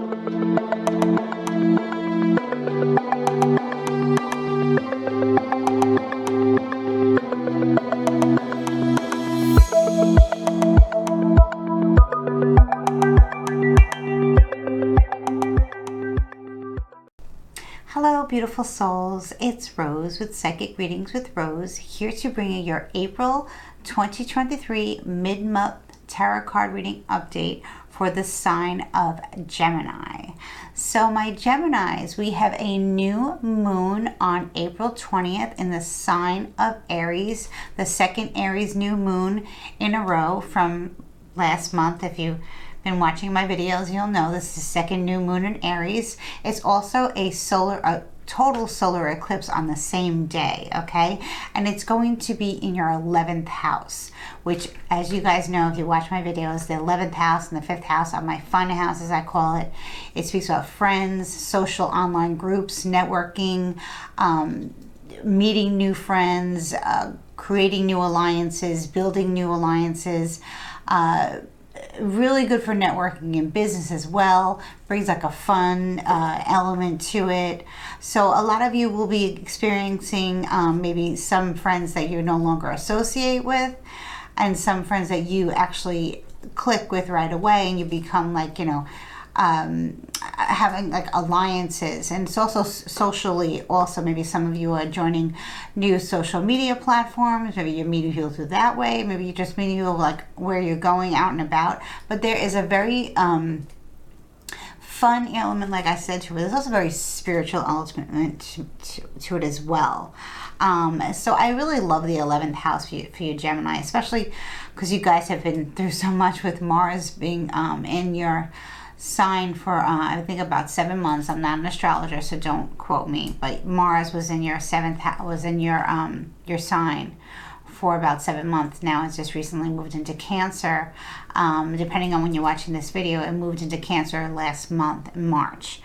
Hello, beautiful souls. It's Rose with Psychic Readings with Rose, here to bring you your April 2023 mid-month tarot card reading update for the sign of Gemini. So my Geminis, we have a new moon on April 20th in the sign of Aries, the second Aries new moon in a row from last month. If you've been watching my videos, you'll know this is the second new moon in Aries. It's also a total solar eclipse on the same day, okay? And it's going to be in your 11th house, which, as you guys know, if you watch my videos, the 11th house and the 5th house are my fun house, as I call it. It speaks about friends, social online groups, networking, meeting new friends, creating new alliances, building new alliances, really good for networking in business as well. Brings like a fun element to it. So a lot of you will be experiencing maybe some friends that you no longer associate with, and some friends that you actually click with right away, and you become like, you know, having like alliances. And it's also socially, also maybe some of you are joining new social media platforms. Maybe you're meeting people through that way. Maybe you're just meeting people like where you're going out and about. But there is a very fun element, like I said, to it. There's also a very spiritual element to it as well. So I really love the 11th house for you Gemini, especially because you guys have been through so much with Mars being in your sign for I think about 7 months. I'm not an astrologer, so don't quote me, but Mars was in your 7th house, was in your sign for about 7 months now. It's just recently moved into Cancer. Depending on when you're watching this video, it moved into Cancer last month in March.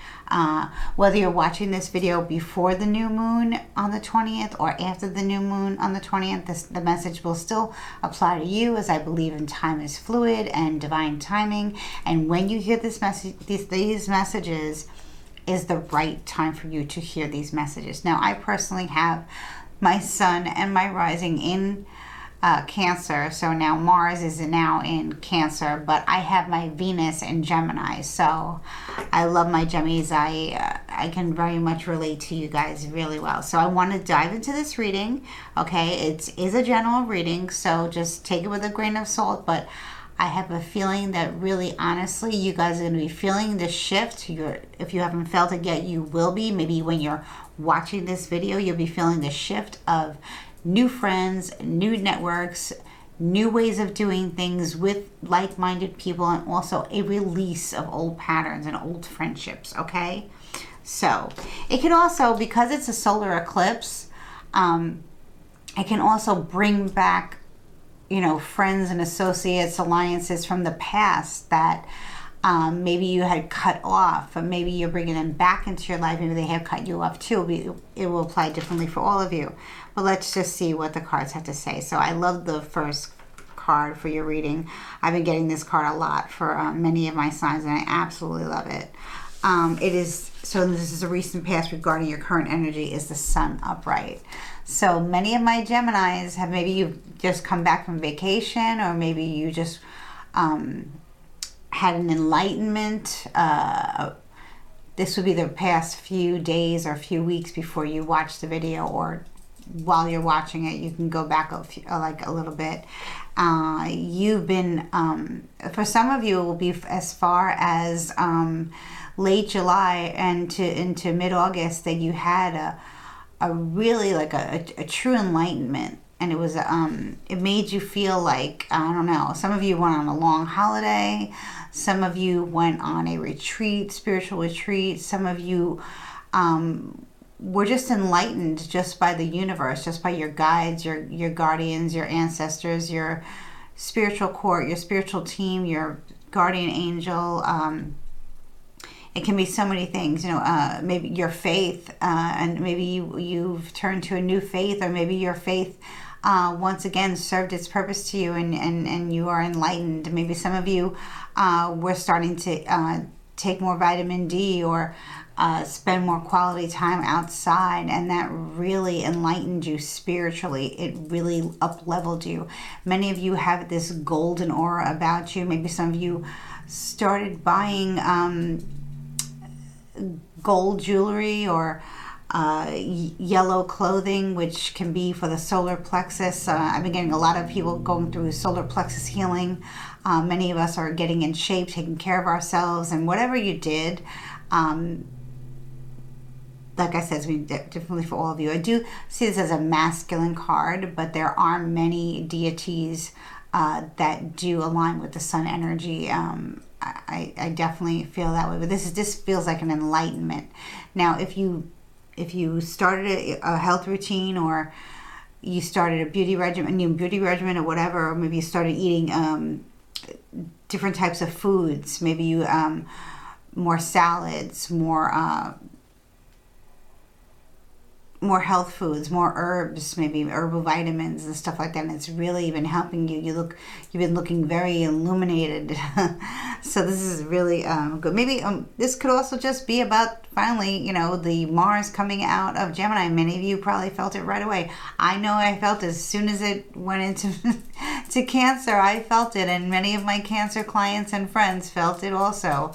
Whether you're watching this video before the new moon on the 20th or after the new moon on the 20th, the message will still apply to you, as I believe in time is fluid and divine timing. And when you hear this message, these messages is the right time for you to hear these messages. Now, I personally have my sun and my rising in Cancer, so now Mars is now in Cancer, but I have my Venus in Gemini, so I love my Gemmies. I can very much relate to you guys really well. So I want to dive into this reading, okay? It is a general reading, so just take it with a grain of salt, but I have a feeling that really, honestly, you guys are going to be feeling the shift. If you haven't felt it yet, you will be. Maybe when you're watching this video, you'll be feeling the shift of new friends, new networks, new ways of doing things with like-minded people, and also a release of old patterns and old friendships, okay? So it can also, because it's a solar eclipse, it can also bring back, you know, friends and associates, alliances from the past that maybe you had cut off, or maybe you're bringing them back into your life. Maybe they have cut you off too. It will apply differently for all of you. But let's just see what the cards have to say. So I love the first card for your reading. I've been getting this card a lot for many of my signs, and I absolutely love it. So this is a recent past regarding your current energy, is the Sun upright. So many of my Geminis have, maybe you've just come back from vacation, or maybe you just had an enlightenment. This would be the past few days or few weeks before you watch the video, or while you're watching it, you can go back a little bit. You've been, for some of you, it will be as far as late July and into mid-August, that you had a really like a true enlightenment. And it was it made you feel like, I don't know, some of you went on a long holiday, some of you went on a retreat, spiritual retreat, some of you were just enlightened just by the universe, just by your guides, your guardians, your ancestors, your spiritual court, your spiritual team, your guardian angel. It can be so many things, you know, maybe your faith, and maybe you've turned to a new faith, or maybe your faith once again served its purpose to you, and you are enlightened. Maybe some of you were starting to take more vitamin D or spend more quality time outside, and that really enlightened you spiritually. It really up-leveled you. Many of you have this golden aura about you. Maybe some of you started buying gold jewelry or yellow clothing, which can be for the solar plexus. I've been getting a lot of people going through solar plexus healing. Many of us are getting in shape, taking care of ourselves, and whatever you did, like I said, it's differently for all of you. I do see this as a masculine card, but there are many deities that do align with the sun energy. I definitely feel that way, but this feels like an enlightenment. Now, if you started a health routine, or you started a beauty regimen, or whatever, or maybe you started eating different types of foods, maybe you more salads, more health foods, more herbs, maybe herbal vitamins and stuff like that, and it's really been helping you. You've been looking very illuminated. So this is really good. Maybe this could also just be about finally, the Mars coming out of Gemini. Many of you probably felt it right away. I know I felt it as soon as it went into to Cancer. I felt it, and many of my Cancer clients and friends felt it also.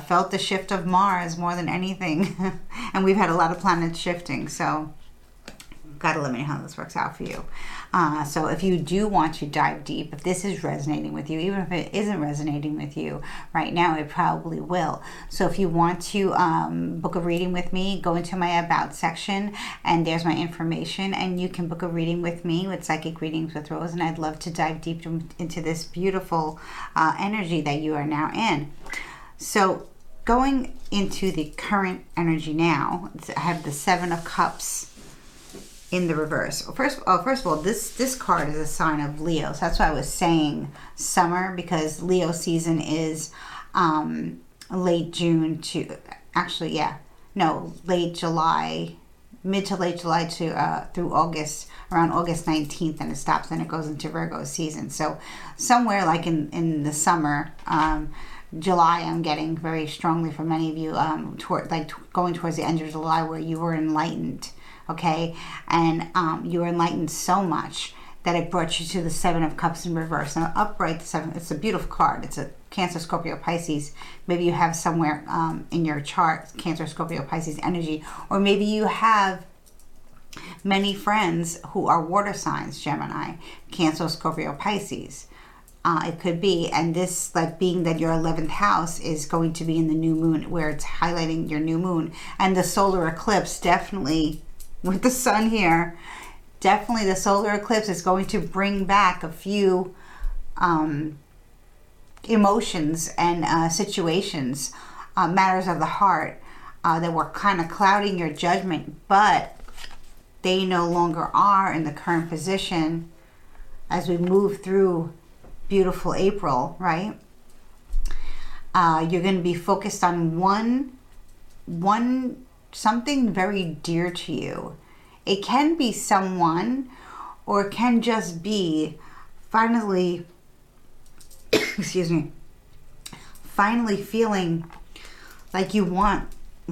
Felt the shift of Mars more than anything. And we've had a lot of planets shifting, so gotta let me know how this works out for you. So if you do want to dive deep, if this is resonating with you, even if it isn't resonating with you right now, it probably will. So if you want to book a reading with me, go into my About section, and there's my information, and you can book a reading with me with Psychic Readings with Rose, and I'd love to dive deep into this beautiful energy that you are now in. So going into the current energy now, I have the Seven of Cups in the reverse. First of all, this card is a sign of Leo. So that's why I was saying summer, because Leo season is late June to, late July, mid to late July to through August, around August 19th, and it stops and it goes into Virgo season. So somewhere like in the summer, July, I'm getting very strongly for many of you, going towards the end of July, where you were enlightened, okay? And you were enlightened so much that it brought you to the Seven of Cups in reverse. Now, upright, the Seven, it's a beautiful card. It's a Cancer, Scorpio, Pisces. Maybe you have somewhere in your chart Cancer, Scorpio, Pisces energy, or maybe you have many friends who are water signs, Gemini, Cancer, Scorpio, Pisces. It could be, and this, being that your 11th house is going to be in the new moon, where it's highlighting your new moon, and the solar eclipse, definitely with the sun here, definitely the solar eclipse is going to bring back a few emotions and situations, matters of the heart that were kind of clouding your judgment, but they no longer are in the current position as we move through beautiful April, right? You're going to be focused on one something very dear to you. It can be someone, or it can just be finally finally feeling like you want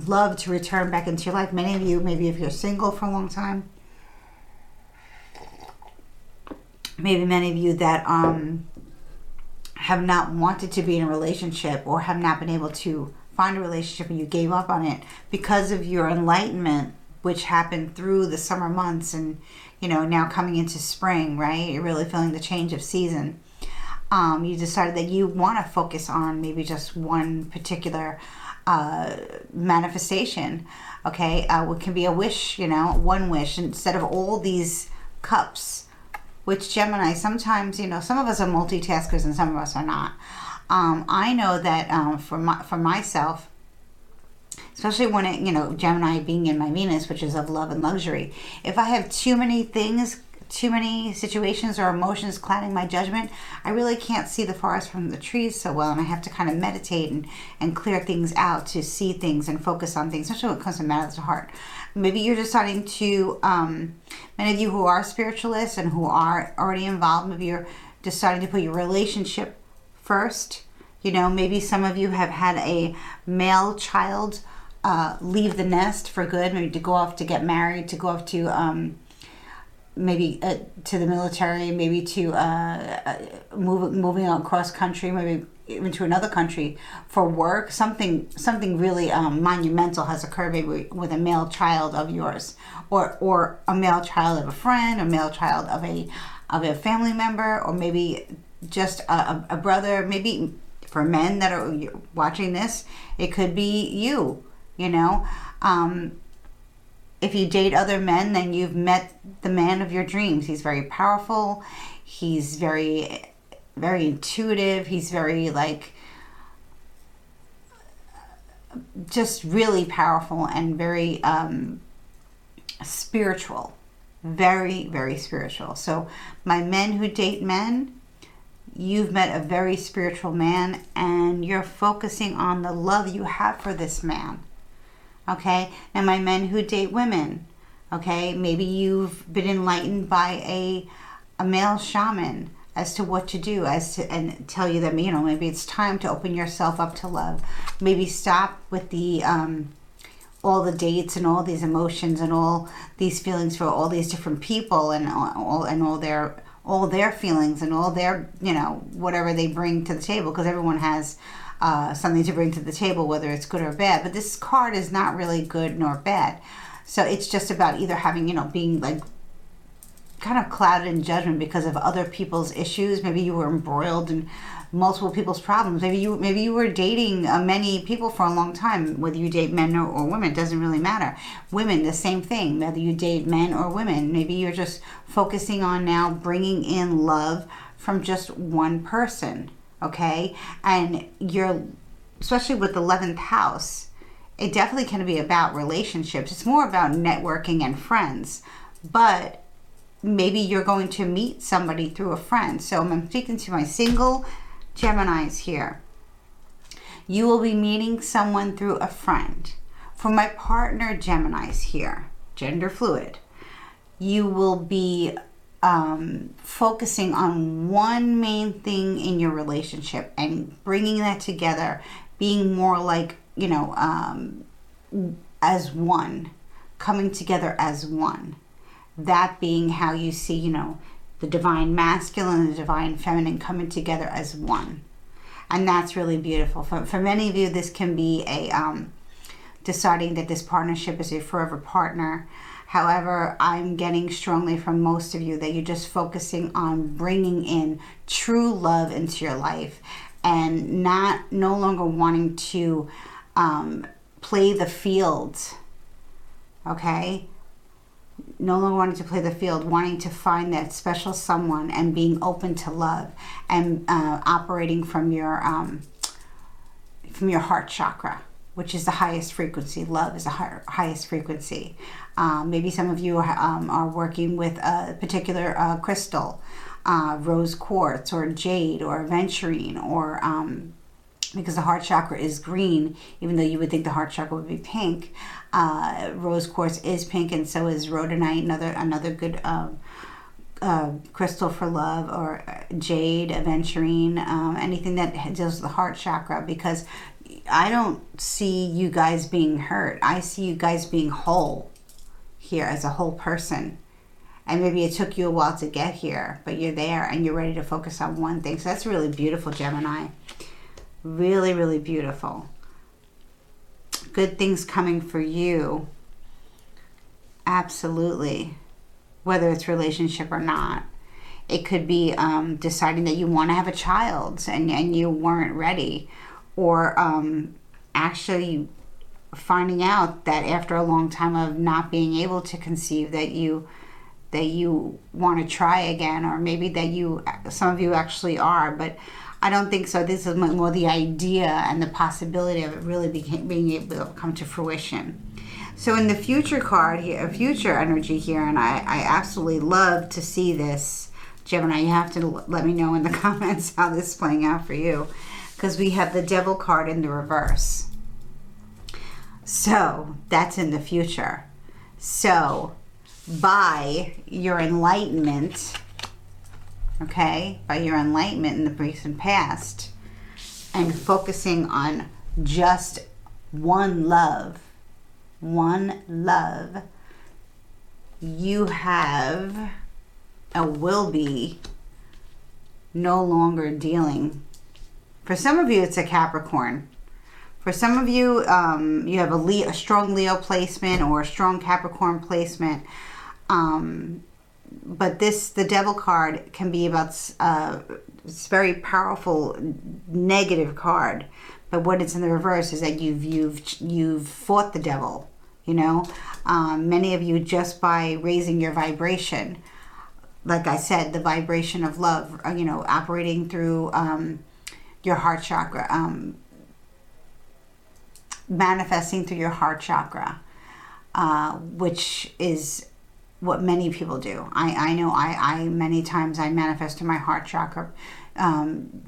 love to return back into your life. Many of you, maybe if you're single for a long time, maybe many of you that have not wanted to be in a relationship, or have not been able to find a relationship, and you gave up on it because of your enlightenment, which happened through the summer months, and now coming into spring, right? You're really feeling the change of season. You decided that you want to focus on maybe just one particular manifestation, okay? What can be a wish, one wish, instead of all these cups. Which Gemini, sometimes, some of us are multitaskers and some of us are not. I know that for myself, especially when Gemini being in my Venus, which is of love and luxury, if I have too many things, too many situations or emotions clouding my judgment, I really can't see the forest from the trees so well, and I have to kind of meditate and clear things out to see things and focus on things, especially when it comes to matters of heart. Maybe you're deciding to, many of you who are spiritualists and who are already involved, maybe you're deciding to put your relationship first, You know, maybe some of you have had a male child leave the nest for good, maybe to go off to get married, to go off to maybe to the military, maybe to moving across country, maybe even to another country for work. Something really monumental has occurred, maybe with a male child of yours, or a male child of a friend, a male child of a family member, or maybe just a brother. Maybe for men that are watching this, it could be you. You know, if you date other men, then you've met the man of your dreams. He's very powerful. He's very, very intuitive. He's very, like, just really powerful and very spiritual. Very, very spiritual. So my men who date men, you've met a very spiritual man, and you're focusing on the love you have for this man. Okay, now my men who date women, okay, maybe you've been enlightened by a male shaman as to what to do, and tell you that, you know, maybe it's time to open yourself up to love. Maybe stop with the all the dates and all these emotions and all these feelings for all these different people, and all their feelings and all their, you know, whatever they bring to the table, because everyone has something to bring to the table, whether it's good or bad. But this card is not really good nor bad. So it's just about either having, you know, being like kind of clouded in judgment because of other people's issues. Maybe you were embroiled in multiple people's problems. Maybe you were dating many people for a long time. Whether you date men or women, it doesn't really matter. Women, the same thing. Whether you date men or women, maybe you're just focusing on now bringing in love from just one person. Okay, and you're, especially with the 11th house, it definitely can be about relationships. It's more about networking and friends, but maybe you're going to meet somebody through a friend. So I'm speaking to my single Geminis here. You will be meeting someone through a friend. For my partner Geminis here, gender fluid, you will be focusing on one main thing in your relationship and bringing that together, being more like, you know, as one, coming together as one. That being how you see, you know, the divine masculine and the divine feminine coming together as one. And that's really beautiful. For many of you, this can be a deciding that this partnership is a forever partner. However, I'm getting strongly from most of you that you're just focusing on bringing in true love into your life, and no longer wanting to play the field. Okay? No longer wanting to play the field, wanting to find that special someone and being open to love, and operating from your heart chakra, which is the highest frequency. Love is the highest frequency. Maybe some of you are working with a particular crystal, rose quartz or jade or aventurine, or because the heart chakra is green, even though you would think the heart chakra would be pink. Rose quartz is pink, and so is rhodonite, another good crystal for love, or jade, aventurine, anything that deals with the heart chakra, because I don't see you guys being hurt. I see you guys being whole here as a whole person. And maybe it took you a while to get here, but you're there and you're ready to focus on one thing. So that's really beautiful, Gemini. Really, really beautiful. Good things coming for you. Absolutely. Whether it's relationship or not. It could be deciding that you want to have a child and you weren't ready. Or actually finding out that after a long time of not being able to conceive, that you want to try again, or maybe that some of you actually are, but I don't think so. This is more the idea and the possibility of it really being able to come to fruition. So in the future card here, future energy here, and I absolutely love to see this, Gemini. You have to let me know in the comments how this is playing out for you, because we have the Devil card in the reverse. So that's in the future. So by your enlightenment, okay, by your enlightenment in the recent past, and focusing on just one love, you have and will be no longer dealing. For some of you, it's a Capricorn. For some of you, you have a strong Leo placement or a strong Capricorn placement. But the Devil card can be about, it's very powerful, negative card. But what it's in the reverse is that you've fought the devil, you know. Many of you, just by raising your vibration, like I said, the vibration of love, you know, operating through your heart chakra, manifesting through your heart chakra, which is what many people do. I know I many times I manifest through my heart chakra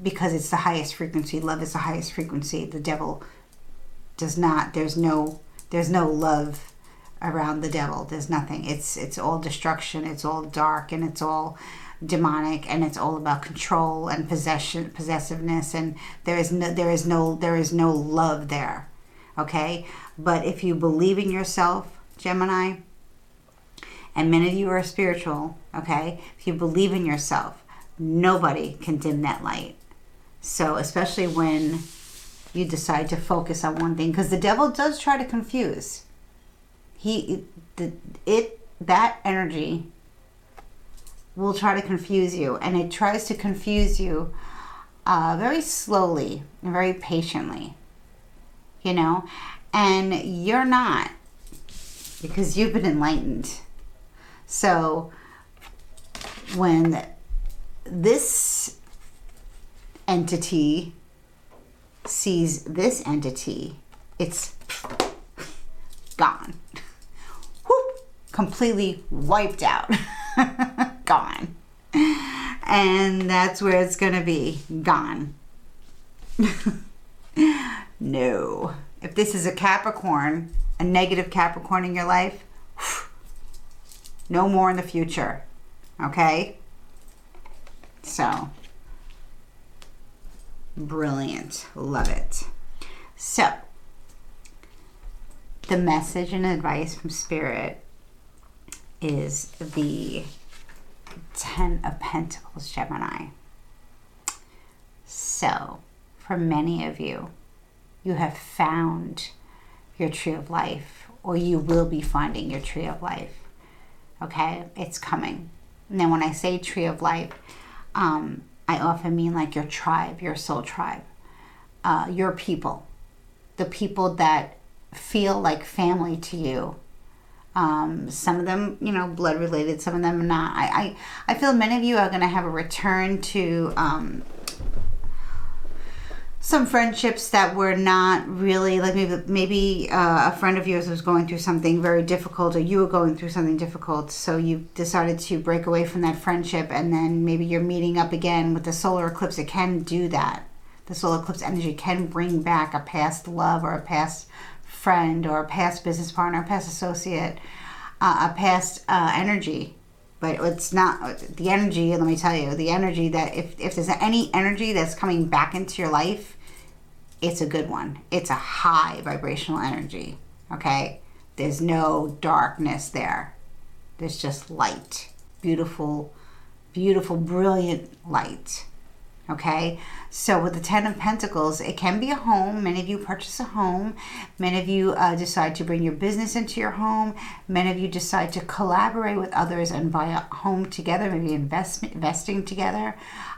because it's the highest frequency. Love is the highest frequency. The devil does not. There's no love around the devil. There's nothing. It's all destruction. It's all dark, and it's all demonic, and it's all about control and possessiveness, and there is no love there. Okay? But if you believe in yourself, Gemini, and many of you are spiritual, okay? If you believe in yourself, nobody can dim that light. So especially when you decide to focus on one thing, because the devil does try to confuse. That energy will try to confuse you, and it tries to confuse you very slowly and very patiently, you know, and you're not, because you've been enlightened. So when this entity sees this entity, it's gone. Whoop, completely wiped out. Gone. And that's where it's going to be. Gone. No. If this is a Capricorn, a negative Capricorn in your life, no more in the future. Okay? So, brilliant. Love it. So, the message and advice from Spirit is the 10 of Pentacles, Gemini. So, for many of you, you have found your tree of life, or you will be finding your tree of life. Okay? It's coming. And then when I say tree of life, I often mean like your tribe, your soul tribe, your people, the people that feel like family to you. Some of them, you know, blood related, some of them not. I feel many of you are going to have a return to some friendships that were not really, like maybe a friend of yours was going through something very difficult, or you were going through something difficult, so you decided to break away from that friendship, and then maybe you're meeting up again. With the solar eclipse, it can do that. The solar eclipse energy can bring back a past love, or a past friend, or a past business partner, a past associate, a past energy. But it's not the energy, let me tell you, the energy that if there's any energy that's coming back into your life, it's a good one. It's a high vibrational energy, okay? There's no darkness there. There's just light. Beautiful, beautiful, brilliant light. Okay, so with the 10 of Pentacles, it can be a home. Many of you purchase a home. Many of you decide to bring your business into your home. Many of you decide to collaborate with others and buy a home together, maybe investing together.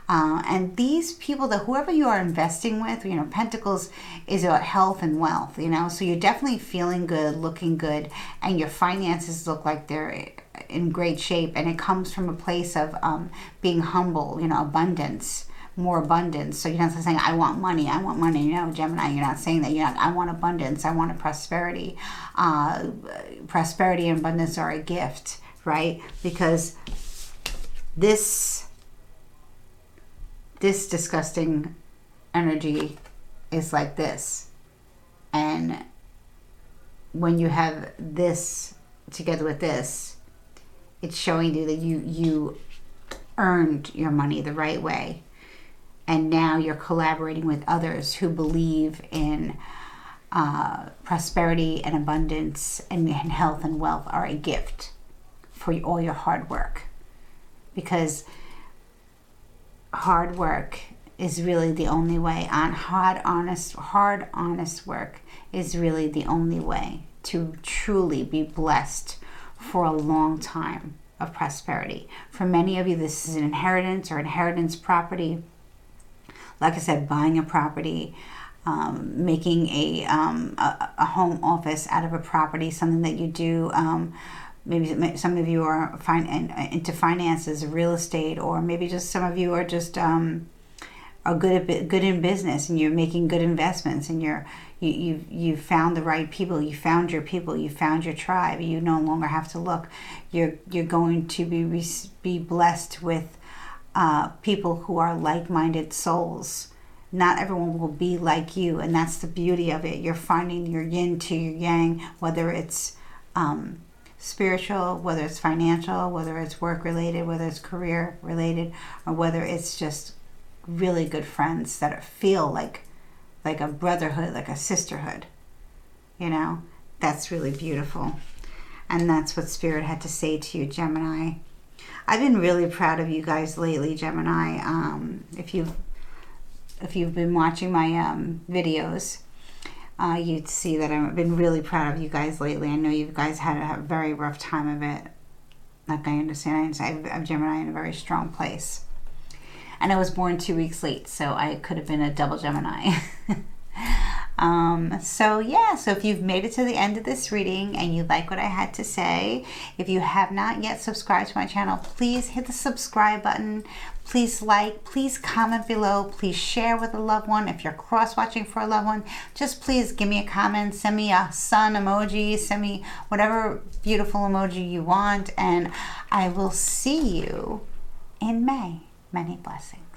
And these people, that whoever you are investing with, you know, Pentacles is about health and wealth, you know, so you're definitely feeling good, looking good, and your finances look like they're in great shape. And it comes from a place of being humble, you know, abundance. More abundance. So you're not saying, I want money, you know, Gemini, you're not saying that. You're not, I want abundance, I want a prosperity. Prosperity and abundance are a gift, right? Because this disgusting energy is like this. And when you have this together with this, it's showing you that you earned your money the right way. and now you're collaborating with others who believe in prosperity and abundance, and health and wealth are a gift for all your hard work, because hard work is really the only way on. Hard honest work is really the only way to truly be blessed for a long time of prosperity. For many of you, this is an inheritance or inheritance property. Like I said, buying a property, making a home office out of a property, something that you do. Maybe some of you are into finances, real estate, or maybe just some of you are just are good in business, and you're making good investments, and you've found the right people, you found your tribe. You no longer have to look. You're going to be blessed with people who are like-minded souls. Not everyone will be like you, and that's the beauty of it. You're finding your yin to your yang, whether it's spiritual, whether it's financial, whether it's work related, whether it's career related, or whether it's just really good friends that feel like a brotherhood, like a sisterhood. You know, that's really beautiful. And that's what Spirit had to say to you, Gemini. I've been really proud of you guys lately, Gemini. If you've been watching my videos, you'd see that I've been really proud of you guys lately. I know you guys had a very rough time of it. Like, I understand. I have Gemini in a very strong place. And I was born 2 weeks late, so I could have been a double Gemini. So if you've made it to the end of this reading and you like what I had to say, if you have not yet subscribed to my channel, please hit the subscribe button. Please like, please comment below, please share with a loved one. If you're cross-watching for a loved one, just please give me a comment, send me a sun emoji, send me whatever beautiful emoji you want, and I will see you in May. Many blessings.